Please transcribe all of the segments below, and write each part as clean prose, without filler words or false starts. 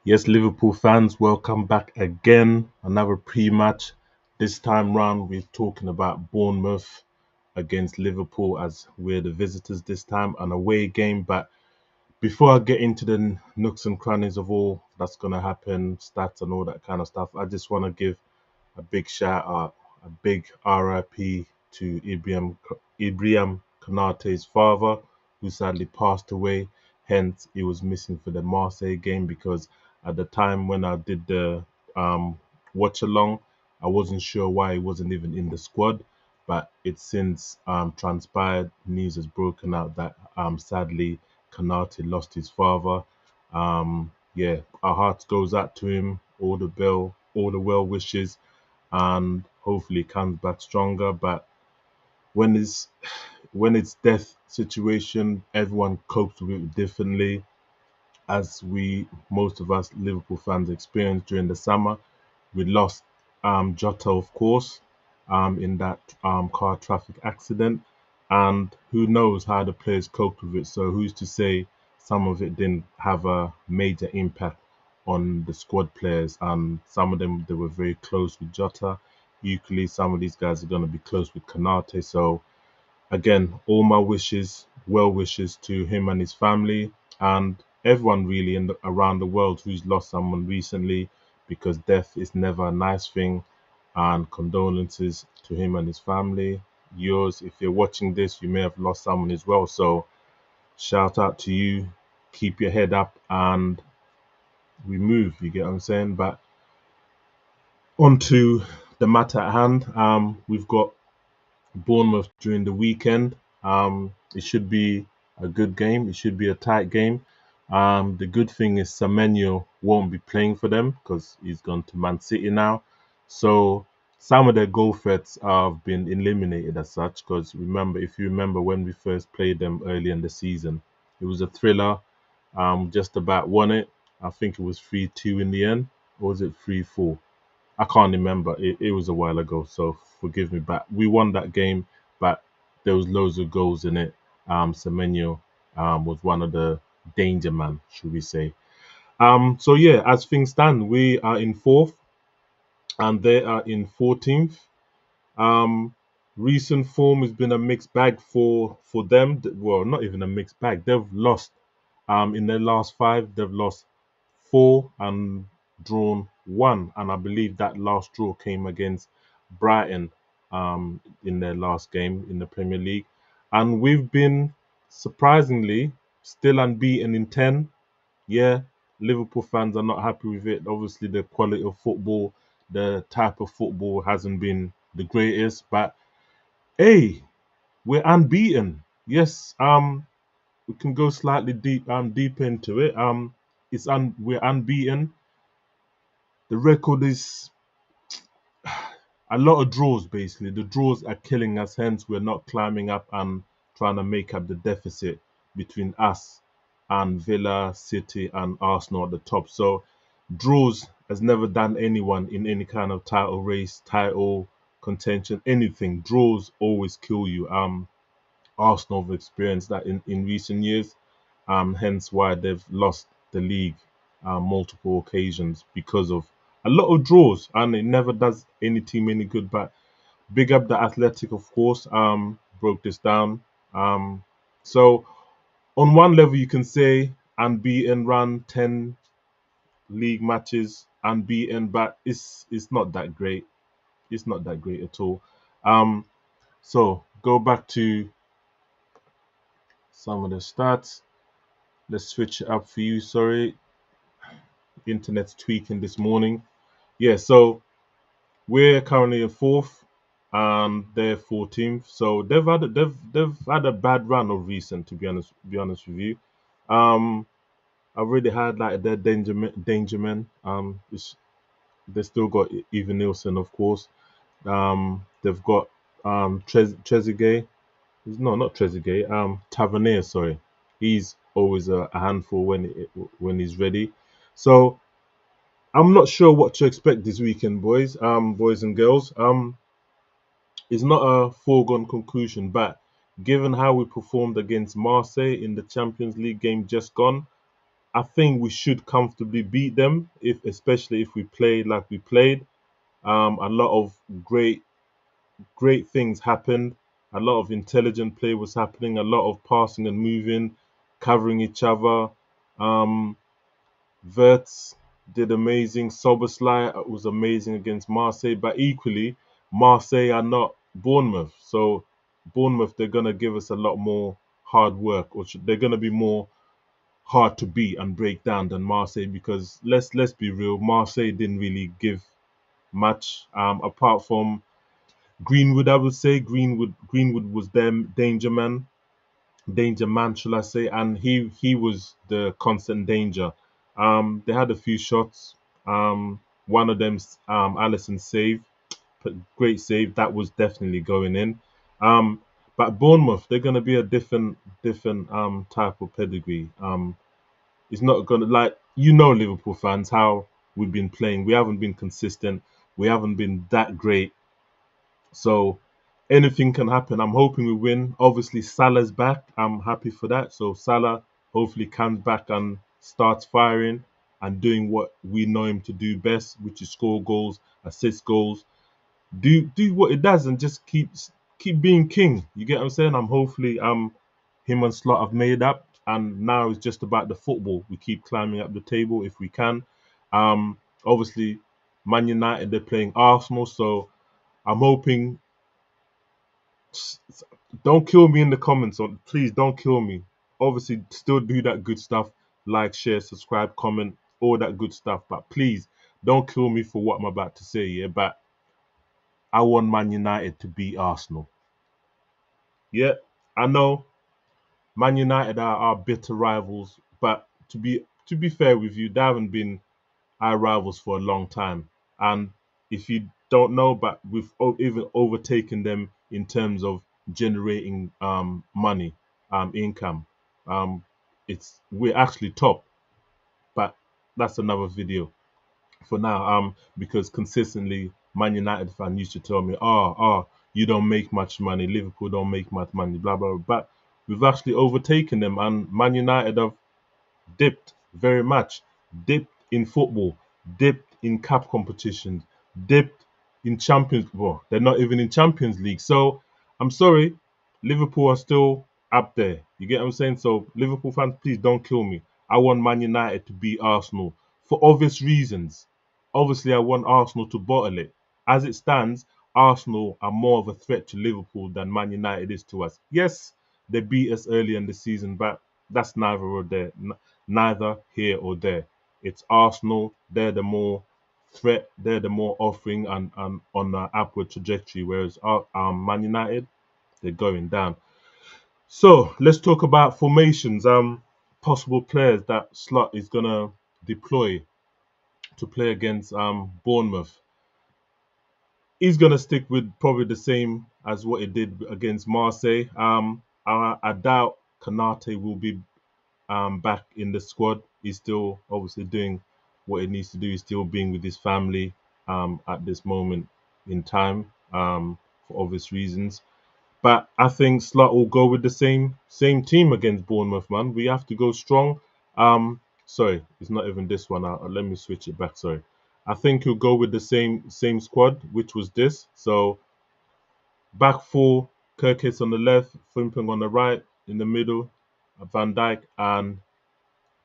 Yes, Liverpool fans, welcome back again. Another pre-match. This time round, we're talking about Bournemouth against Liverpool as we're the visitors this time, an away game. But before I get into the nooks and crannies of all that's going to happen, stats and all that kind of stuff, I just want to give a big shout out, a big R.I.P to Ibrahim Konate's father, who sadly passed away. Hence, he was missing for the Marseille game because at the time when I did the um, watch along, I wasn't sure why he wasn't even in the squad. But it's since transpired, news has broken out that sadly Konate lost his father. Yeah, our hearts goes out to him. All the well wishes, and hopefully comes back stronger. But when it's when it's death situation, everyone copes with it differently, as we most of us Liverpool fans experienced during the summer. We lost Jota, of course, in that car traffic accident, and who knows how the players coped with it. So who's to say some of it didn't have a major impact on the squad players, and some of them they were very close with Jota. Equally, some of these guys are going to be close with Kanate. So again, all my wishes, well wishes to him and his family, and everyone really around the world who's lost someone recently, because death is never a nice thing. And condolences to him and his family. Yours, if you're watching this, you may have lost someone as well. So shout out to you. Keep your head up and we move. You get what I'm saying? But on to the matter at hand. We've got Bournemouth during the weekend. It should be a good game. It should be a tight game. The good thing is Semenyo won't be playing for them because he's gone to Man City now. So some of their goal threats have been eliminated as such. Because remember, if you remember when we first played them early in the season, it was a thriller. Just about won it. I think it was 3-2 in the end, or was it 3-4? I can't remember. It was a while ago, so forgive me. But we won that game, but there was loads of goals in it. Semenyo was one of the danger man, should we say. So yeah, as things stand, we are in fourth and they are in 14th. Um, Recent form has been a mixed bag for them. Well, not even a mixed bag. They've lost in their last five. They've lost four and drawn one, and I believe that last draw came against Brighton in their last game in the Premier League. And we've been surprisingly still unbeaten in 10. Yeah, Liverpool fans are not happy with it. Obviously, the quality of football, the type of football hasn't been the greatest, but hey, we're unbeaten. Yes, we can go slightly deep into it. We're unbeaten. The record is a lot of draws basically. The draws are killing us, hence we're not climbing up and trying to make up the deficit between us and Villa, City and Arsenal at the top. So draws has never done anyone in any kind of title race, title contention, anything. Draws always kill you. Arsenal have experienced that in recent years. Hence why they've lost the league multiple occasions because of a lot of draws, and it never does any team any good. But big up the Athletic, of course. Broke this down. So on one level, you can say unbeaten, run 10 league matches unbeaten, but it's not that great. It's not that great at all. Um, so go back to some of the stats. Let's switch it up for you. Sorry, internet's tweaking this morning. Yeah, so we're currently in fourth, and they're 14th. So they've had a bad run of recent, to be honest with you. Um, I've already highlighted their danger men. They still got Even Nielsen, of course. They've got Trezeguet. No, not Trezeguet. Tavernier, sorry. He's always a handful when he's ready. So I'm not sure what to expect this weekend, boys and girls. It's not a foregone conclusion, but given how we performed against Marseille in the Champions League game just gone, I think we should comfortably beat them, if especially if we play like we played. A lot of great things happened. A lot of intelligent play was happening. A lot of passing and moving, covering each other. Um, Verts did amazing. Soberslai was amazing against Marseille, but equally, Marseille are not Bournemouth. So Bournemouth, they're gonna give us a lot more hard work, or they're gonna be more hard to beat and break down than Marseille, because let's be real, Marseille didn't really give much apart from Greenwood. I would say Greenwood was their danger man, shall I say, and he was the constant danger. They had a few shots. One of them, Allison save, great save. That was definitely going in. Um, but Bournemouth, they're going to be a different type of pedigree. It's not going to, like, Liverpool fans, how we've been playing. We haven't been consistent. We haven't been that great. So anything can happen. I'm hoping we win. Obviously, Salah's back. I'm happy for that. So Salah hopefully comes back and starts firing and doing what we know him to do best, which is score goals, assist goals, do what it does, and just keep being king. You get what I'm saying? I'm hopefully him and Slot have made up, and now it's just about the football. We keep climbing up the table if we can. Obviously, Man United, they're playing Arsenal, so I'm hoping. Don't kill me in the comments, or please don't kill me. Obviously, still do that good stuff, like, share, subscribe, comment, all that good stuff. But please don't kill me for what I'm about to say. Yeah, but I want Man United to beat Arsenal. Yeah, I know Man United are bitter rivals, but to be fair with you, they haven't been our rivals for a long time. And if you don't know, but we've even overtaken them in terms of generating money, income. Um, we're actually top, but that's another video for now. Because consistently, Man United fan used to tell me, you don't make much money. Liverpool don't make much money. Blah blah. Blah. But we've actually overtaken them, and Man United have dipped very much, dipped in football, dipped in cup competitions, dipped in Champions. Well, they're not even in Champions League. So I'm sorry, Liverpool are still up there. You get what I'm saying? So Liverpool fans, please don't kill me. I want Man United to beat Arsenal for obvious reasons. Obviously, I want Arsenal to bottle it. As it stands, Arsenal are more of a threat to Liverpool than Man United is to us. Yes, they beat us early in the season, but that's neither here or there. It's Arsenal. They're the more threat. They're the more offering and on an upward trajectory, whereas Man United, they're going down. So let's talk about formations. Possible players that Slot is gonna deploy to play against Bournemouth. He's gonna stick with probably the same as what he did against Marseille. I doubt Kanate will be back in the squad. He's still obviously doing what he needs to do. He's still being with his family at this moment in time, for obvious reasons. But I think Slot will go with the same team against Bournemouth, man. We have to go strong. Sorry, it's not even this one. Let me switch it back. Sorry. I think he'll go with the same squad, which was this. So back four, Kirkes on the left, Frimpong on the right, in the middle, Van Dijk and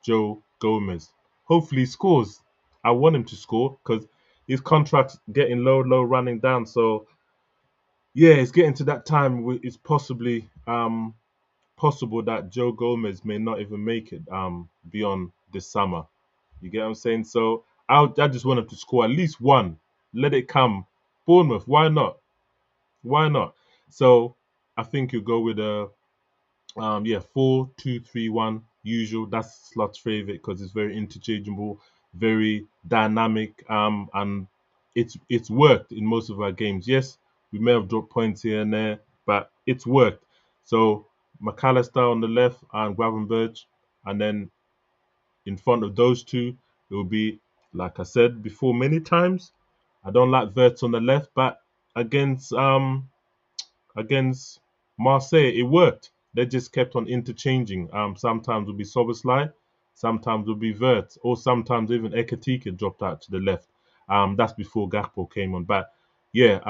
Joe Gomez. Hopefully he scores. I want him to score because his contract's getting low, running down. So yeah, it's getting to that time where it's possibly possible that Joe Gomez may not even make it beyond this summer. You get what I'm saying? So I just want him to score at least one. Let it come. Bournemouth, why not? Why not? So I think you go with a 4-2-3-1 usual. That's Slot's favorite because it's very interchangeable, very dynamic, and it's worked in most of our games. Yes, we may have dropped points here and there, but it's worked. So McAllister on the left and Gravenberch, and then in front of those two, it will be, like I said before many times, I don't like Verts on the left, but against against Marseille, it worked. They just kept on interchanging. Sometimes it would be Soberslai, sometimes it'll be Vert, or sometimes even Ekatike dropped out to the left. That's before Gakpo came on. But yeah,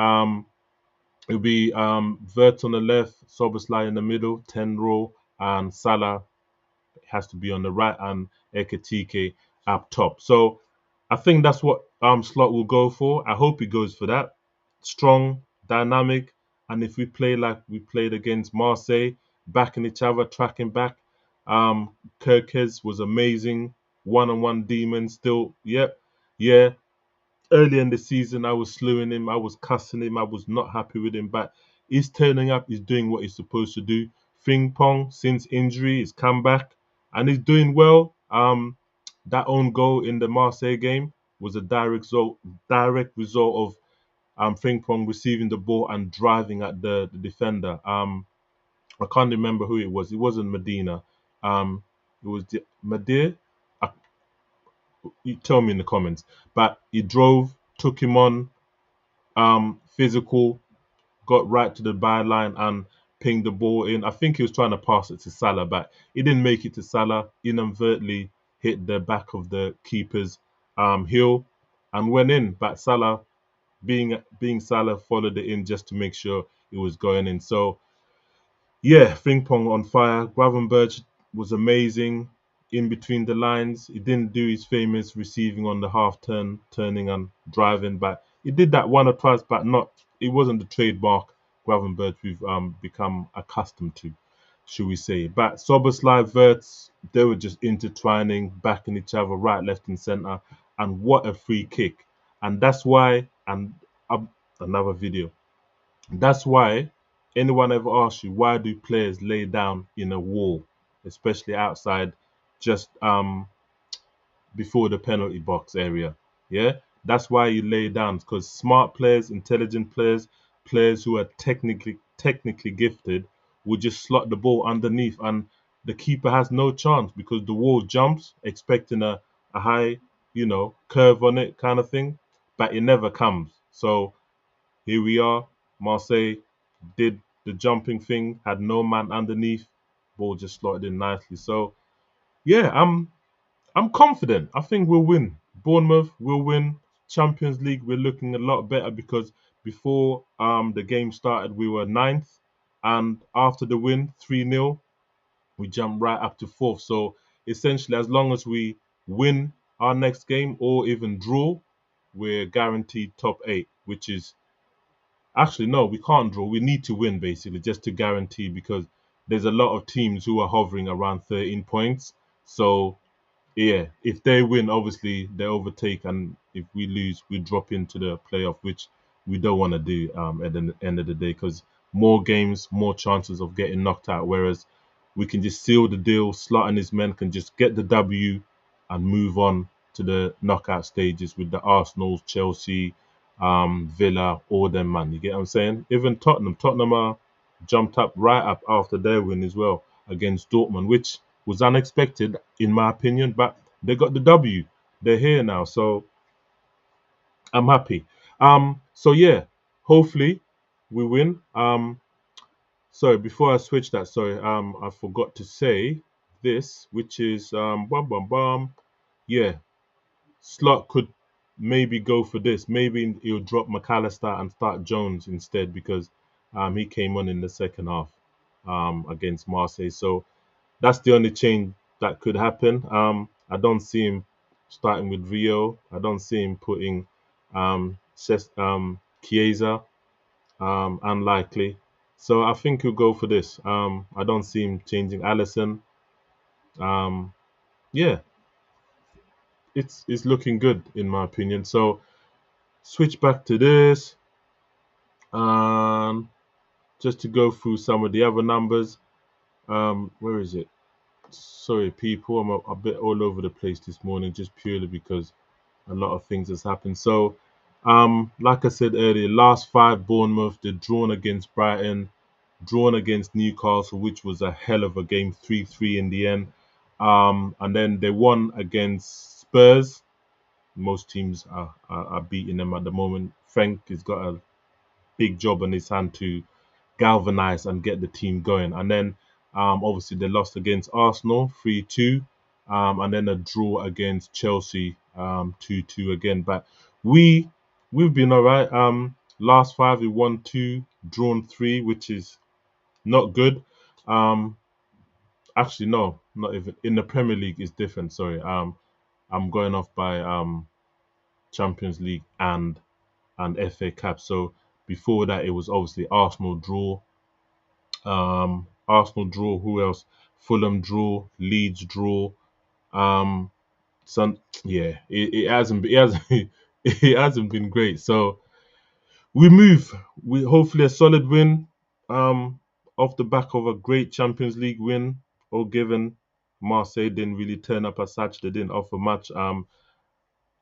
it'll be Vert on the left, Soboslai in the middle, 10 row, and Salah has to be on the right, and Ekatike up top. So I think that's what Slot will go for. I hope he goes for that. Strong, dynamic, and if we play like we played against Marseille, backing each other, tracking back, Kirkes was amazing. One-on-one demon still. Yep. Yeah, early in the season, I was slewing him, I was cussing him, I was not happy with him, but he's turning up, he's doing what he's supposed to do. Fing Pong, since injury, he's come back and he's doing well. That own goal in the Marseille game was a direct result of Fing Pong receiving the ball and driving at the defender. I can't remember who it was. It wasn't Medina. It was Madir. Uh, you tell me in the comments. But he drove, took him on, physical, got right to the byline and pinged the ball in. I think he was trying to pass it to Salah, but he didn't make it to Salah. Inadvertently hit the back of the keeper's heel and went in. But Salah, being Salah, followed it in just to make sure it was going in. So yeah, Ping Pong on fire. Gravenberch was amazing in between the lines. He didn't do his famous receiving on the half turn, turning and driving, but he did that one or twice, but not. It wasn't the trademark Gravenberch we've become accustomed to, should we say? But Soboslai, Verts, they were just intertwining, backing each other right, left, and centre, and what a free kick! And that's why, and another video. That's why anyone ever asks you why do players lay down in a wall, especially outside, just before the penalty box area. Yeah, that's why you lay down because smart players, intelligent players, players who are technically gifted will just slot the ball underneath, and the keeper has no chance because the wall jumps, expecting a high, curve on it kind of thing, but it never comes. So here we are. Marseille did the jumping thing, had no man underneath, ball just slotted in nicely. So yeah, I'm confident. I think we'll win. Bournemouth will win. Champions League, we're looking a lot better because before the game started, we were ninth, and after the win, 3-0, we jumped right up to fourth. So essentially, as long as we win our next game or even draw, we're guaranteed top eight, which is actually, no, we can't draw. We need to win basically just to guarantee because there's a lot of teams who are hovering around 13 points. So yeah, if they win, obviously they overtake, and if we lose, we drop into the playoff, which we don't want to do at the end of the day because more games, more chances of getting knocked out. Whereas we can just seal the deal. Slot and his men can just get the W and move on to the knockout stages with the Arsenals, Chelsea, Villa, all them man. You get what I'm saying? Even Tottenham are jumped up right up after their win as well against Dortmund, which was unexpected in my opinion, but they got the W. They're here now, so I'm happy. So yeah, hopefully we win. Sorry, before I switch that, sorry, I forgot to say this, which is bum bum bum. Yeah, Slot could maybe go for this. Maybe he'll drop McAllister and start Jones instead because he came on in the second half against Marseille. So that's the only change that could happen. I don't see him starting with Rio. I don't see him putting Chiesa. Unlikely. So I think he'll go for this. I don't see him changing Allison. Um, yeah, it's looking good in my opinion. So switch back to this. Um, just to go through some of the other numbers. Where is it? Sorry, people, I'm a bit all over the place this morning, just purely because a lot of things has happened. So, like I said earlier, last five Bournemouth, they're drawn against Brighton, drawn against Newcastle, which was a hell of a game, 3-3 in the end. And then they won against Spurs. Most teams are beating them at the moment. Frank has got a big job on his hand to galvanize and get the team going. And then obviously they lost against Arsenal 3-2. and then a draw against Chelsea, 2-2 again. But we we've been all right. Last five we won two, drawn three, which is not good. Um, Actually, no, not even in the Premier League is different. Sorry. I'm going off by Champions League and FA Cup. So before that, it was obviously Arsenal draw. Arsenal draw. Who else? Fulham draw. Leeds draw. Um, Sun. Yeah, it hasn't it hasn't been great. So we move. We hopefully a solid win. Off the back of a great Champions League win. All given, Marseille didn't really turn up as such. They didn't offer much.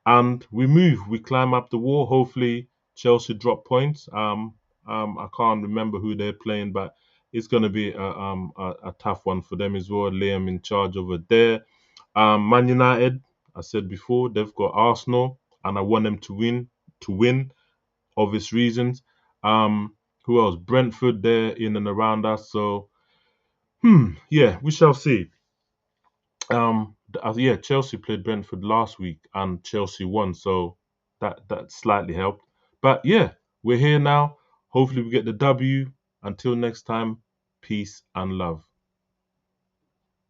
And we move. We climb up the wall. Hopefully, Chelsea drop points. I can't remember who they're playing, but it's going to be a tough one for them as well. Liam in charge over there. Man United, I said before, they've got Arsenal, and I want them to win, obvious reasons. Who else? Brentford, they're in and around us. So, yeah, we shall see. Yeah, Chelsea played Brentford last week and Chelsea won, so that slightly helped. But yeah, we're here now. Hopefully, we get the W. Until next time, peace and love.